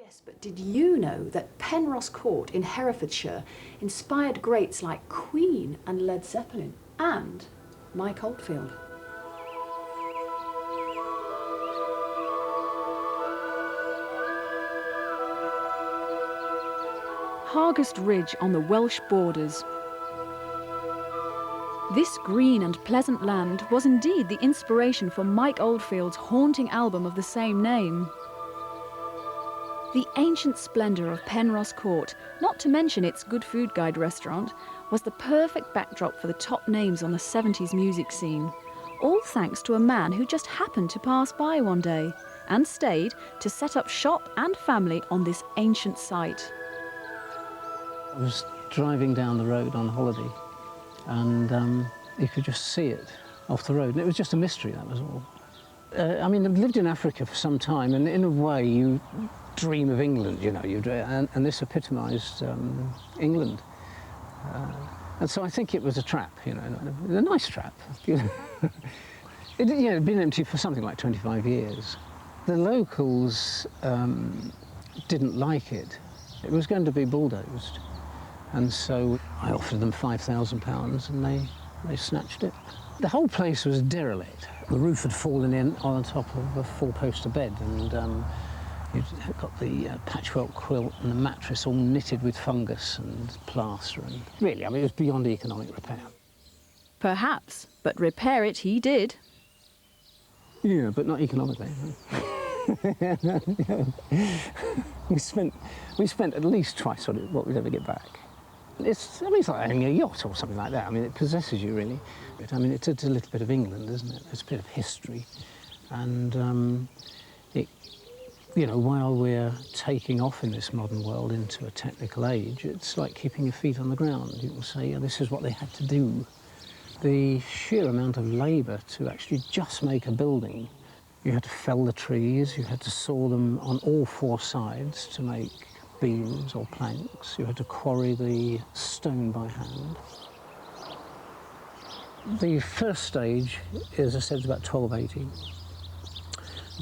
Yes, but did you know that Penrhos Court in Herefordshire inspired greats like Queen and Led Zeppelin and Mike Oldfield? Hargest Ridge on the Welsh borders. This green and pleasant land was indeed the inspiration for Mike Oldfield's haunting album of the same name. The ancient splendour of Penrhos Court, not to mention its Good Food Guide restaurant, was the perfect backdrop for the top names on the 70s music scene, all thanks to a man who just happened to pass by one day and stayed to set up shop and family on this ancient site. I was driving down the road on holiday and you could just see it off the road, and it was just a mystery, that was all. I mean, I've lived in Africa for some time, and in a way you dream of England, you know, and this epitomised England. And so I think it was a trap, you know, a nice trap. You know. It had been empty for something like 25 years. The locals didn't like it. It was going to be bulldozed. And so I offered them £5,000 and they snatched it. The whole place was derelict. The roof had fallen in on top of a four-poster bed, and you'd got the patchwork quilt and the mattress all knitted with fungus and plaster. And really, I mean, it was beyond economic repair. Perhaps, but repair it he did. Yeah, but not economically. We spent at least twice what we'd ever get back. It's like owning a yacht or something like that. I mean, it possesses you, really. I mean, it's a little bit of England, isn't it? It's a bit of history. And you know, while we're taking off in this modern world into a technical age, it's like keeping your feet on the ground. You can say, yeah, this is what they had to do. The sheer amount of labour to actually just make a building. You had to fell the trees, you had to saw them on all four sides to make beams or planks. You had to quarry the stone by hand. The first stage, as I said, is about 1280.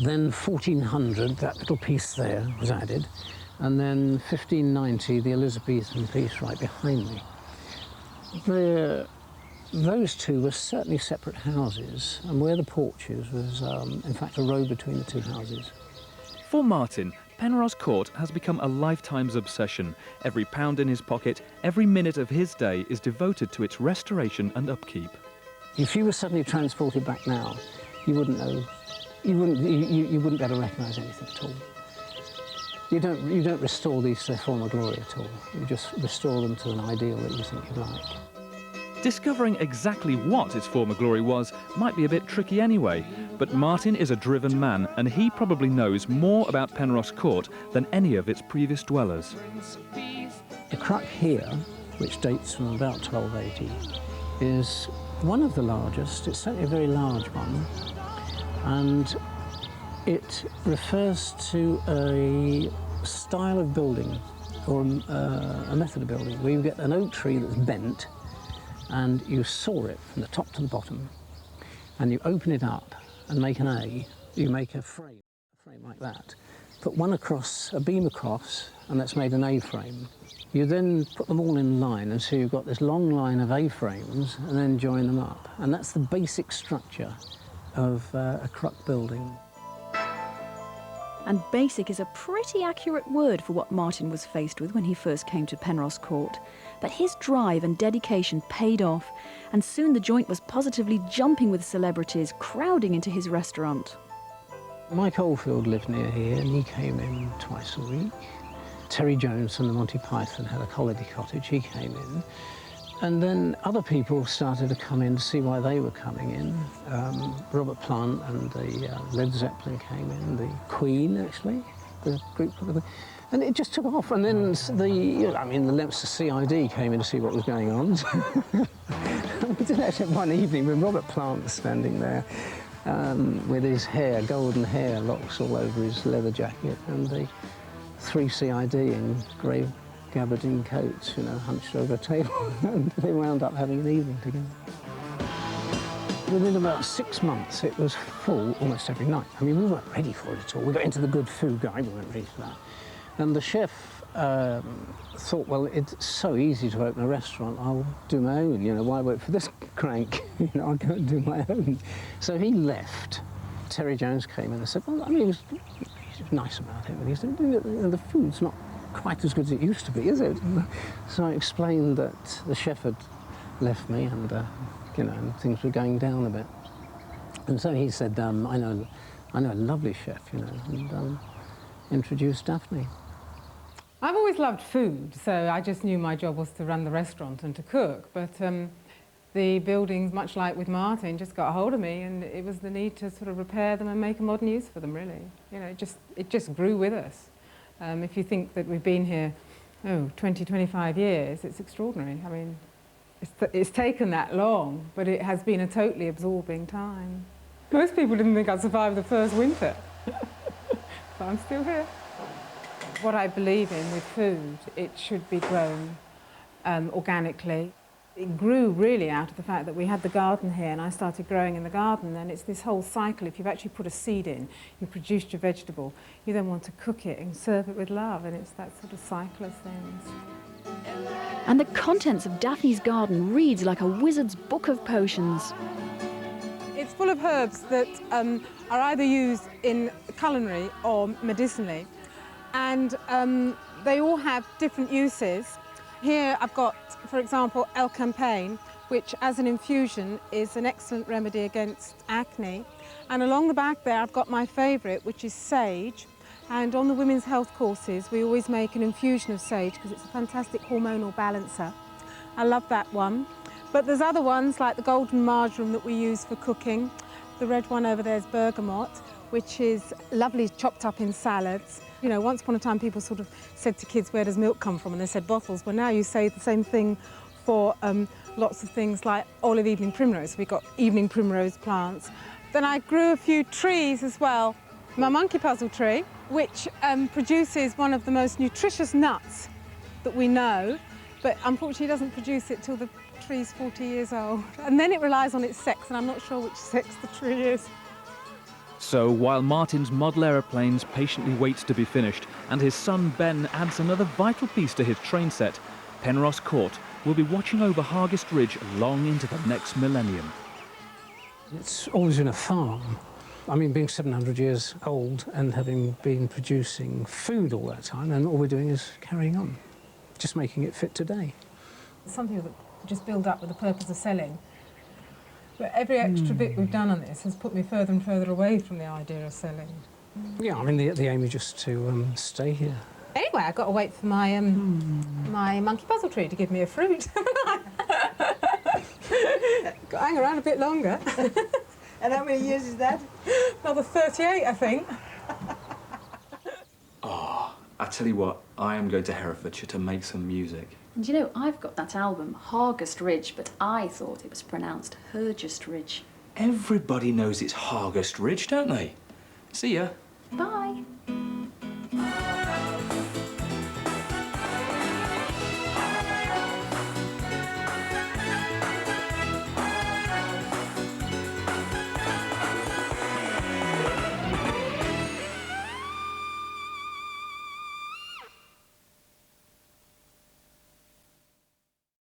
Then 1400, that little piece there was added, and then 1590, the Elizabethan piece right behind me. Those two were certainly separate houses, and where the porch is was, in fact, a road between the two houses. For Martin, Penrhos Court has become a lifetime's obsession. Every pound in his pocket, every minute of his day is devoted to its restoration and upkeep. If you were suddenly transported back now, you wouldn't know. You wouldn't be able to recognise anything at all. You don't restore these to their former glory at all. You just restore them to an ideal that you think you'd like. Discovering exactly what its former glory was might be a bit tricky anyway, but Martin is a driven man and he probably knows more about Penrhos Court than any of its previous dwellers. The cruck here, which dates from about 1280, is one of the largest. It's certainly a very large one, and it refers to a style of building, or a method of building, where you get an oak tree that's bent and you saw it from the top to the bottom, and you open it up and make an A. You make a frame like that. Put one across, a beam across, and that's made an A-frame. You then put them all in line, and so you've got this long line of A-frames, and then join them up. And that's the basic structure of a cruck building. And basic is a pretty accurate word for what Martin was faced with when he first came to Penrhos Court. But his drive and dedication paid off, and soon the joint was positively jumping with celebrities crowding into his restaurant. Mike Oldfield lived near here, and he came in twice a week. Terry Jones from the Monty Python had a holiday cottage, he came in. And then other people started to come in to see why they were coming in. Robert Plant and the Led Zeppelin came in, the Queen, actually, the group. And it just took off. And then the Leicester CID came in to see what was going on. We did actually one evening when Robert Plant was standing there with his hair, golden hair locks all over his leather jacket, and the three CID in grey gabardine coats, you know, hunched over a table, and they wound up having an evening together. Within about 6 months, it was full almost every night. I mean, we weren't ready for it at all. We got into the Good Food Guide, we weren't ready for that. And the chef thought, well, it's so easy to open a restaurant, I'll do my own, you know, why wait for this crank? You know, I'll go and do my own. So he left. Terry Jones came in and said, well, I mean, he was nice about it, but he said, the food's not quite as good as it used to be, is it? So I explained that the chef had left me and, you know, and things were going down a bit. And so he said, I know a lovely chef, you know, and introduced Daphne. I've always loved food, so I just knew my job was to run the restaurant and to cook, but the buildings, much like with Martin, just got a hold of me, and it was the need to sort of repair them and make a modern use for them, really. You know, it just grew with us. If you think that we've been here, 20, 25 years, it's extraordinary. I mean, it's taken that long, but it has been a totally absorbing time. Most people didn't think I'd survive the first winter, but I'm still here. What I believe in with food, it should be grown organically. It grew really out of the fact that we had the garden here and I started growing in the garden, and it's this whole cycle. If you've actually put a seed in, you've produced your vegetable, you then want to cook it and serve it with love, and it's that sort of cycle of things. And the contents of Daphne's garden reads like a wizard's book of potions. It's full of herbs that are either used in culinary or medicinally, and they all have different uses. Here I've got, for example, El Campaign, which as an infusion is an excellent remedy against acne. And along the back there I've got my favourite, which is sage. And on the women's health courses we always make an infusion of sage because it's a fantastic hormonal balancer. I love that one. But there's other ones like the golden marjoram that we use for cooking. The red one over there is bergamot, which is lovely chopped up in salads. You know, once upon a time people sort of said to kids, where does milk come from? And they said bottles. Well, now you say the same thing for lots of things like olive evening primrose. We've got evening primrose plants. Then I grew a few trees as well. My monkey puzzle tree, which produces one of the most nutritious nuts that we know, but unfortunately doesn't produce it till the tree's 40 years old. And then it relies on its sex, and I'm not sure which sex the tree is. So while Martin's model aeroplanes patiently waits to be finished and his son Ben adds another vital piece to his train set, Penrhos Court will be watching over Hargest Ridge long into the next millennium. It's always been a farm. I mean, being 700 years old and having been producing food all that time, and all we're doing is carrying on, just making it fit today. Some people that just build up with the purpose of selling. But every extra bit we've done on this has put me further and further away from the idea of selling. Yeah, I mean, the aim is just to stay here. Anyway, I've got to wait for my my monkey puzzle tree to give me a fruit. Got to hang around a bit longer. And how many years is that? Another 38, I think. Oh, I tell you what, I am going to Herefordshire to make some music. And you know, I've got that album, Hargest Ridge, but I thought it was pronounced Hergest Ridge. Everybody knows it's Hargest Ridge, don't they? See ya. Bye.